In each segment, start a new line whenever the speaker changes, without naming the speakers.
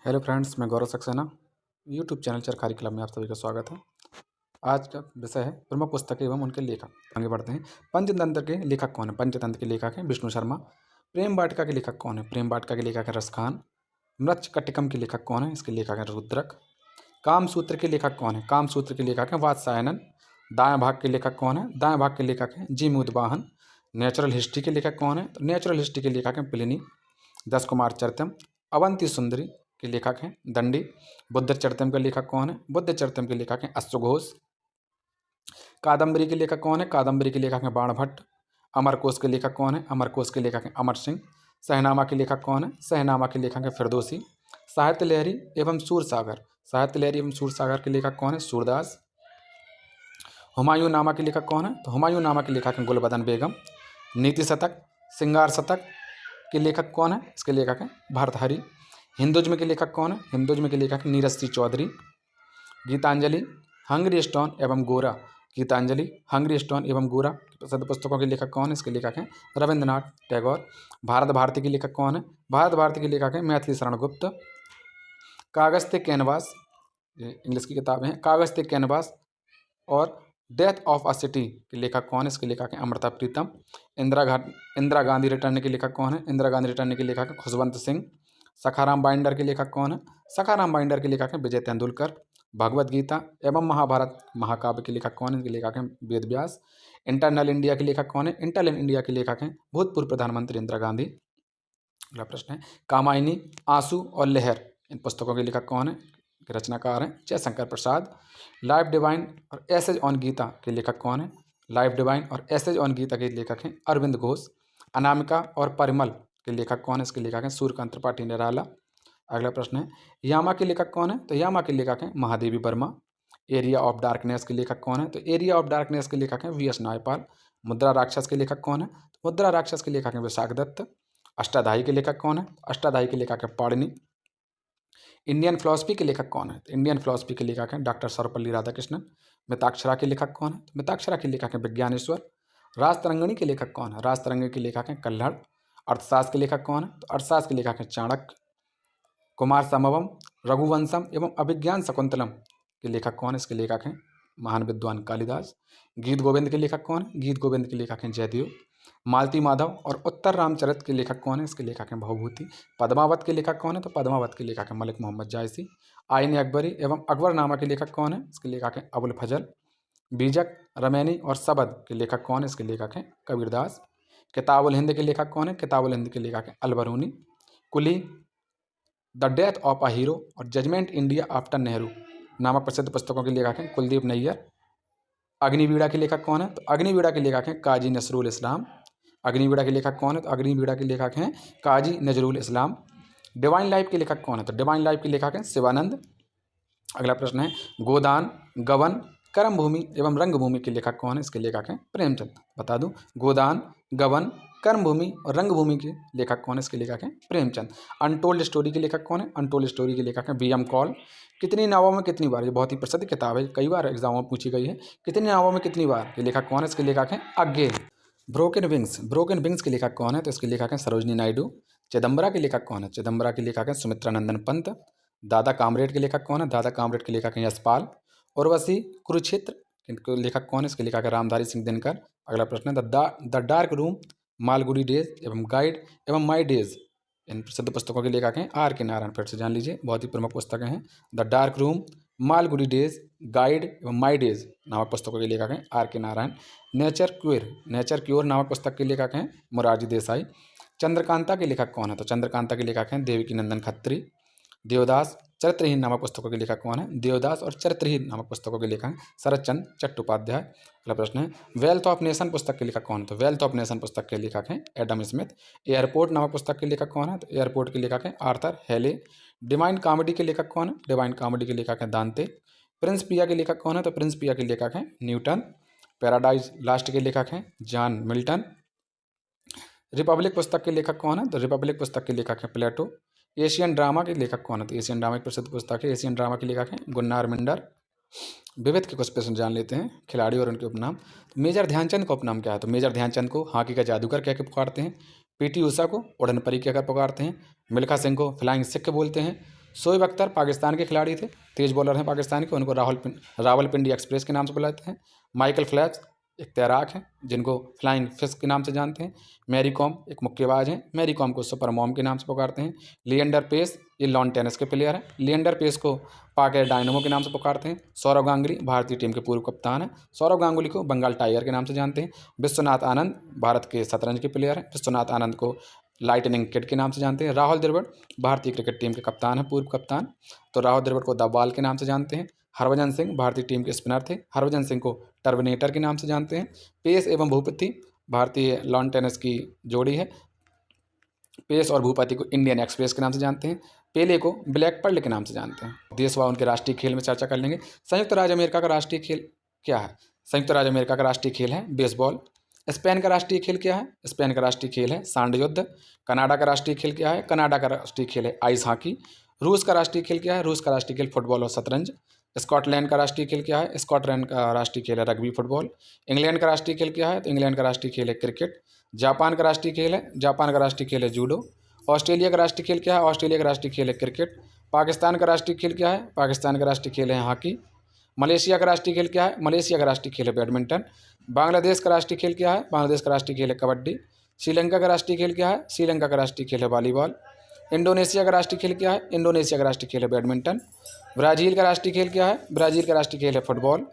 Hello friends, मैं Gaurav Saxena YouTube channel Charkhari club में आप सभी का स्वागत है। आज का विषय है प्रमुख पुस्तकें एवं उनके लेखक। आगे बढ़ते हैं। पंचतंत्र के लेखक कौन है? पंचतंत्र के लेखक हैं विष्णु शर्मा। प्रेम वाटिका के लेखक कौन है? प्रेम वाटिका के लेखक है रसखान। मृच्छकटिकम के लेखक कौन है? इसके लेखक हैं रुद्रक। कामसूत्र के लेखक कौन है? कामसूत्र के लेखक हैं वात्सायनन। दाएं भाग के लेखक कौन है? दाएं भाग के लेखक हैं जी मुदवाहन। नेचुरल हिस्ट्री के लेखक कौन है? तो नेचुरल हिस्ट्री के लेखक हैं प्लिनी। 10 कुमार चरितम। अवंती सुंदरी के लेखक हैं दंडी। बुद्ध चरितम के लेखक कौन है? बुद्ध चरितम के लेखक हैं अश्वघोष। कादम्बरी के लेखक कौन है? कादम्बरी के लेखक हैं बाणभट्ट। अमरकोश के लेखक कौन है? अमरकोश के लेखक हैं अमर सिंह। सहनामा के लेखक कौन है? सहनामा के लेखक हैं फिरदौसी। साहित्य लहरी एवं सूरसागर। साहित्य लहरी एवं सूरसागर के लेखक कौन है? सूरदास। हुमायूं नामा के लेखक कौन है? तो हुमायूं नामा के लेखक हैं गुलबदन बेगम। नीति शतक, श्रृंगार शतक के लेखक कौन है? इसके लेखक हैं भर्तहरि। हिंदुज्म के लेखक कौन है? हिंदुज्म के लेखक नीरज सी चौधरी। गीतांजलि, हंगरी स्टोन एवं गोरा। गीतांजलि, हंगरी स्टोन एवं गोरा प्रसिद्ध पुस्तकों के लेखक कौन है? इसके लेखक हैं रविंद्रनाथ टैगोर। भारत भारती के लेखक कौन है? भारत भारती के लेखक हैं मैथिली शरण गुप्त। कागज ते कैनवास, इंग्लिश की किताबें हैं। कागज ते कैनवास और डेथ ऑफ अ सिटी के लेखक कौन है? इसके लेखक हैं अमृता प्रीतम। इंदिरा गांधी रिटर्न के लेखक कौन है? इंदिरा गांधी रिटर्न के लेखक हैं खुशवंत सिंह। सखाराम बाइंडर के लेखक कौन है? सखाराम बाइंडर के लेखक हैं विजय तेंदुलकर। भगवत गीता एवं महाभारत महाकाव्य के लेखक कौन है? इनके लेखक हैं वेद व्यास। इंटरनल इंडिया के लेखक कौन है? इंटरनल इंडिया के लेखक हैं भूतपूर्व प्रधानमंत्री इंदिरा गांधी। अगला प्रश्न है कामायनी, आंसू और लहर इन पुस्तकों के लेखक कौन है? के रचनाकार हैं जयशंकर प्रसाद। लाइफ डिवाइन और एसेज ऑन गीता के लेखक कौन है? लाइफ डिवाइन और एसेज ऑन गीता के लेखक हैं अरविंद घोष। अनामिका और परिमल के लेखक कौन है? इसके लेखक हैं सूर्यकांत त्रिपाठी निराला। अगला प्रश्न है यामा के लेखक कौन है? तो यामा के लेखक हैं Mahadevi Verma. Area of darkness के लेखक कौन है? तो एरिया ऑफ डार्कनेस के लेखक हैं वी एस नायपाल। मुद्रा राक्षस के लेखक कौन है? तो मुद्रा राक्षस के लेखक हैं विशाख दत्त। अष्टाधाई के लेखक कौन है? अष्टाधाई के लेखक हैं पाणिनि। इंडियन फिलॉसफी के लेखक कौन है? तो इंडियन फिलॉसफी के लेखक हैं डॉक्टर सर्वपल्ली राधाकृष्णन। मिताक्षरा के लेखक कौन है? तो मिताक्षरा के लेखक हैं विज्ञानेश्वर। राजतरंगिणी के लेखक कौन है? राजतरंगिणी के लेखक हैं कल्हड़। अर्थशास्त्र के लेखक कौन है? तो अर्थशास्त्र के लेखक हैं चाणक्य। कुमार संभवम, रघुवंशम एवं अभिज्ञान शकुंतलम के लेखक कौन है? इसके लेखक हैं महान विद्वान कालिदास। गीत गोविंद के लेखक कौन है? गीत गोविंद के लेखक हैं जयदेव। मालती माधव और उत्तर रामचरित के लेखक कौन है? इसके लेखक हैं भवभूति। पद्मावत के लेखक कौन है? तो पद्मावत के लेखक हैं मलिक मोहम्मद जायसी। आईन अकबरी एवं अकबरनामा के लेखक कौन है? इसके लेखक हैं अबुल फजल। बीजक, रमैनी और सबद के लेखक कौन है? इसके लेखक हैं कबीरदास। किताबुल हिंद के लेखक कौन है? किताबुल हिंद के लेखक हैं Alberuni. Coolie, the death of a hero और जजमेंट इंडिया आफ्टर नेहरू नामक प्रसिद्ध पुस्तकों के लेखक हैं कुलदीप नैयर। अग्निवीणा के लेखक कौन है? तो अग्निवीणा के लेखक हैं काजी नसरुल इस्लाम। अग्निवीणा के लेखक कौन है? तो अग्निवीणा के लेखक हैं काजी नजरुल इस्लाम। डिवाइन लाइफ के लेखक कौन है? तो डिवाइन लाइफ के लेखक हैं शिवानंद। अगला प्रश्न है गोदान, गवन, कर्मभूमि एवं रंगभूमि के लेखक कौन है? इसके लेखक हैं प्रेमचंद। बता दूं गोदान, गवन, कर्मभूमि और रंगभूमि के लेखक कौन है? इसके लेखक हैं प्रेमचंद। अनटोल्ड स्टोरी के लेखक कौन है? अनटोल्ड स्टोरी के लेखक हैं वी एम कॉल। कितनी नावों में कितनी बार, ये बहुत ही प्रसिद्ध किताब है, कई बार एग्जामों में पूछी गई है। कितनी नावों में कितनी बार के लेखक कौन है? इसके लेखक हैं Agyeya. Broken wings, broken wings के लेखक कौन है? तो इसके लेखक हैं सरोजनी नायडू। चिदम्बरा के लेखक कौन है? चिदम्बरा के लेखक हैं सुमित्रा नंदन पंत। दादा कामरेड के लेखक कौन है? दादा कामरेड के लेखक हैं यशपाल। उर्वशी, कुरुक्षेत्र के लेखक कौन है? इसके लेखक हैं रामधारी सिंह दिनकर। अगला प्रश्न है the dark room, Malgudi days एवं गाइड एवं माई डेज इन प्रसिद्ध पुस्तकों के लेखक हैं आर के नारायण। फिर से जान लीजिए, बहुत ही प्रमुख पुस्तकें हैं। The dark room, Malgudi days, guide एवं माई डेज नामक पुस्तकों के लेखक हैं आर के नारायण। नेचर क्योर नामक पुस्तक के लेखक हैं मोरारजी देसाई। चंद्रकांता के लेखक कौन है? तो चंद्रकांता के लेखक हैं देवकी नंदन खत्री। देवदास, चरित्रहीन नामक पुस्तकों के लेखक कौन है? देवदास और चरित्रहीन नामक पुस्तकों के लेखक हैं शरद चंद्र चट्टोपाध्याय। अगला प्रश्न है वेल्थ ऑफ नेशन पुस्तक के लेखक कौन है? तो वेल्थ ऑफ नेशन पुस्तक के लेखक हैं एडम स्मिथ। एयरपोर्ट नामक पुस्तक के लेखक कौन है? तो एयरपोर्ट के लेखक हैं आर्थर हेले। डिवाइन कॉमेडी के लेखक कौन है? डिवाइन कॉमेडी के लेखक हैं दांते। प्रिंस पिया के लेखक कौन है? तो प्रिंस पिया के लेखक हैं न्यूटन। पैराडाइज लास्ट के लेखक हैं जॉन मिल्टन। रिपब्लिक पुस्तक के लेखक कौन है? तो रिपब्लिक पुस्तक के लेखक हैं प्लेटो। एशियन ड्रामा के लेखक कौन है? तो एशियन ड्रामा एक प्रसिद्ध पुस्तक है। एशियन ड्रामा के लेखक हैं गुन्नार मिंडर। विविध के कुछ प्रश्न जान लेते हैं। खिलाड़ी और उनके उपनाम। तो मेजर ध्यानचंद का उपनाम क्या है? तो मेजर ध्यानचंद को हॉकी का जादूगर कह पुकारते हैं। पीटी उषा को उड़न परी कहकर पुकारते हैं। मिल्खा सिंह को फ्लाइंग सिख बोलते हैं। शोएब अख्तर पाकिस्तान के खिलाड़ी थे, तेज बॉलर हैं पाकिस्तान के, उनको रावलपिंडी एक्सप्रेस के नाम से बुलाते हैं। माइकल फेल्प्स एक तैराक हैं जिनको फ्लाइंग फिश के नाम से जानते हैं। मैरी कॉम एक मुक्केबाज हैं, मैरी कॉम को सुपर मॉम के नाम से पुकारते हैं। लिएंडर पेस ये लॉन टेनिस के प्लेयर हैं, लिएंडर पेस को पाक डायनामो के नाम से पुकारते हैं। सौरव गांगुली भारतीय टीम के पूर्व कप्तान हैं, सौरव गांगुली को बंगाल टाइगर के नाम से जानते हैं। विश्वनाथ आनंद भारत के शतरंज के प्लेयर हैं, विश्वनाथ आनंद को लाइटनिंग किड के नाम से जानते हैं। राहुल द्रविड़ भारतीय क्रिकेट टीम के कप्तान हैं, पूर्व कप्तान, तो राहुल द्रविड़ को द बॉल के नाम से जानते हैं। हरभजन सिंह भारतीय टीम के स्पिनर थे, हरभजन सिंह को टर्मिनेटर के नाम से जानते हैं। पेस एवं भूपति भारतीय लॉन टेनिस की जोड़ी है, पेस और भूपति को इंडियन एक्सप्रेस के नाम से जानते हैं। पेले को ब्लैक पर्ल के नाम से जानते हैं। देश व उनके राष्ट्रीय खेल में चर्चा कर लेंगे। संयुक्त राज्य अमेरिका का राष्ट्रीय खेल क्या है? संयुक्त राज्य अमेरिका का राष्ट्रीय खेल है बेसबॉल। स्पेन का राष्ट्रीय खेल क्या है? स्पेन का राष्ट्रीय खेल है सांड युद्ध। कनाडा का राष्ट्रीय खेल क्या है? कनाडा का राष्ट्रीय खेल है आइस हॉकी। रूस का राष्ट्रीय खेल क्या है? रूस का राष्ट्रीय खेल फुटबॉल और शतरंज। स्कॉटलैंड का राष्ट्रीय खेल क्या है? स्कॉटलैंड का राष्ट्रीय खेल है रग्बी फुटबॉल। इंग्लैंड का राष्ट्रीय खेल क्या है? तो इंग्लैंड का राष्ट्रीय खेल है क्रिकेट। जापान का राष्ट्रीय खेल है, जापान का राष्ट्रीय खेल है जूडो। ऑस्ट्रेलिया का राष्ट्रीय खेल क्या है? ऑस्ट्रेलिया का राष्ट्रीय खेल है क्रिकेट। पाकिस्तान का राष्ट्रीय खेल क्या है? पाकिस्तान का राष्ट्रीय खेल है हॉकी। मलेशिया का राष्ट्रीय खेल क्या है? मलेशिया का राष्ट्रीय खेल है बैडमिंटन। बांग्लादेश का राष्ट्रीय खेल क्या है? बांग्लादेश का राष्ट्रीय खेल है कबड्डी। श्रीलंका का राष्ट्रीय खेल क्या है? श्रीलंका का राष्ट्रीय खेल है वॉलीबॉल। इंडोनेशिया का राष्ट्रीय खेल क्या है? इंडोनेशिया का राष्ट्रीय खेल है बैडमिंटन। ब्राज़ील का राष्ट्रीय खेल क्या है? ब्राज़ील का राष्ट्रीय खेल है फुटबॉल।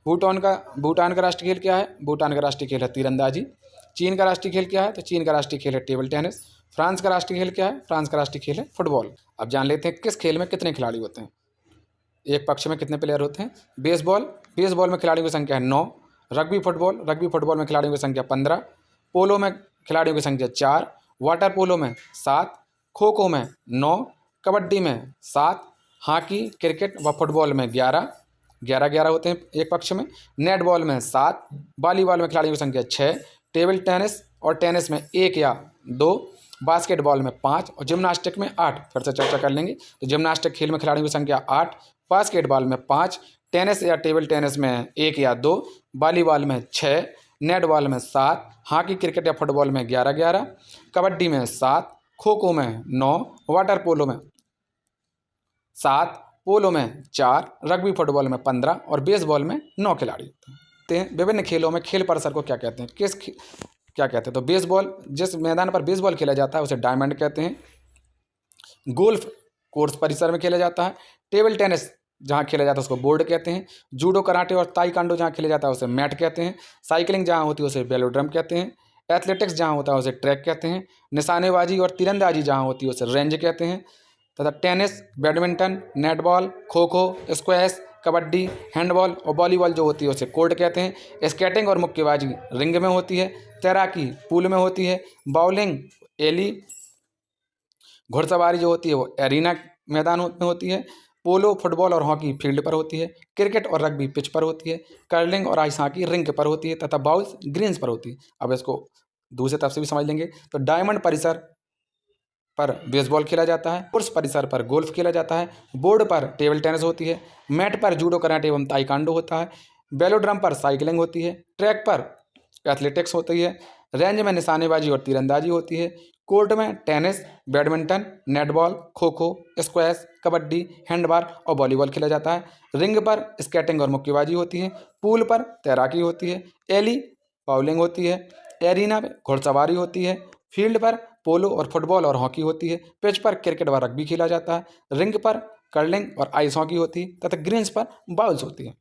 भूटान का राष्ट्रीय खेल क्या है? भूटान का राष्ट्रीय खेल है तीरंदाजी। चीन का राष्ट्रीय खेल क्या है? तो चीन का राष्ट्रीय खेल है टेबल टेनिस। फ्रांस का राष्ट्रीय खेल क्या है? फ्रांस का राष्ट्रीय खेल है फुटबॉल। अब जान लेते हैं किस खेल में कितने खिलाड़ी होते हैं, एक पक्ष में कितने प्लेयर होते हैं। बेसबॉल में खिलाड़ियों की संख्या है 9। रग्बी फुटबॉल में खिलाड़ियों की संख्या 15। पोलो में खिलाड़ियों की संख्या 4। वाटर पोलो में 7। खो खो में 9। कबड्डी में 7। हॉकी क्रिकेट व फुटबॉल में 11 होते हैं एक पक्ष में। नेटबॉल में 7। वॉलीबॉल में खिलाड़ियों की संख्या 6। टेबल टेनिस और टेनिस में 1 या 2। बास्केटबॉल में 5 और जिम्नास्टिक में 8। फिर से चर्चा कर लेंगे तो जिम्नास्टिक खेल में खिलाड़ियों की संख्या 8। बास्केटबॉल में 5। टेनिस या टेबल टेनिस में 1 या 2। वॉलीबॉल में 6। नेटबॉल में 7। हॉकी क्रिकेट या फुटबॉल में 11। कबड्डी में 7। खो खो में 9। वाटर पोलो में 7। पोलो में 4। रग्बी फुटबॉल में 15 और बेसबॉल में 9 खिलाड़ी होते हैं। विभिन्न खेलों में खेल परिसर को क्या कहते हैं, क्या कहते हैं? तो बेसबॉल, जिस मैदान पर बेसबॉल खेला जाता है उसे डायमंड कहते हैं। गोल्फ कोर्स परिसर में खेला जाता है। टेबल टेनिस जहाँ खेला जाता है उसको बोर्ड कहते हैं। जूडो कराटे और ताइक्वांडो जहाँ खेला जाता है उसे मैट कहते हैं। साइकिलिंग जहाँ होती है उसे वेलोड्रम कहते हैं। एथलेटिक्स जहाँ होता है उसे ट्रैक कहते हैं। निशानेबाजी और तीरंदाजी जहाँ होती है उसे रेंज कहते हैं। तथा tennis, badminton, netball, kho kho, squash, kabaddi, handball और वॉलीबॉल जो होती है उसे कोर्ट कहते हैं। स्केटिंग और मुक्केबाजी रिंग में होती है। तैराकी पूल में होती है। बाउलिंग एली, घुड़सवारी जो होती है वो एरिना मैदान में होती है। पोलो, फुटबॉल और हॉकी फील्ड पर होती है। क्रिकेट और रग्बी पिच पर होती है। कर्लिंग और आइस हॉकी रिंग पर होती है तथा बाउल्स ग्रीन्स पर होती है। अब इसको दूसरे तरफ से भी समझ लेंगे तो डायमंड परिसर पर बेसबॉल खेला जाता है। कोर्स परिसर पर गोल्फ खेला जाता है। बोर्ड पर टेबल टेनिस होती है। मैट पर जूडो कराटे एवं ताइक्वांडो होता है। वेलोड्रम पर साइकिलिंग होती है। ट्रैक पर एथलेटिक्स होती है। रेंज में निशानेबाजी और तीरंदाजी होती है। कोर्ट में tennis, badminton, netball, kho kho, squash, kabaddi, handball और वॉलीबॉल खेला जाता है। रिंग पर स्केटिंग और मुक्केबाजी होती है। पूल पर तैराकी होती है। एली बाउलिंग होती है। एरिना में घुड़सवारी होती है। फील्ड पर पोलो और फुटबॉल और हॉकी होती है। पिच पर क्रिकेट व रग्बी खेला जाता है। रिंग पर कर्लिंग और आइस हॉकी होती है तथा ग्रीन्स पर बाउल्स होती है।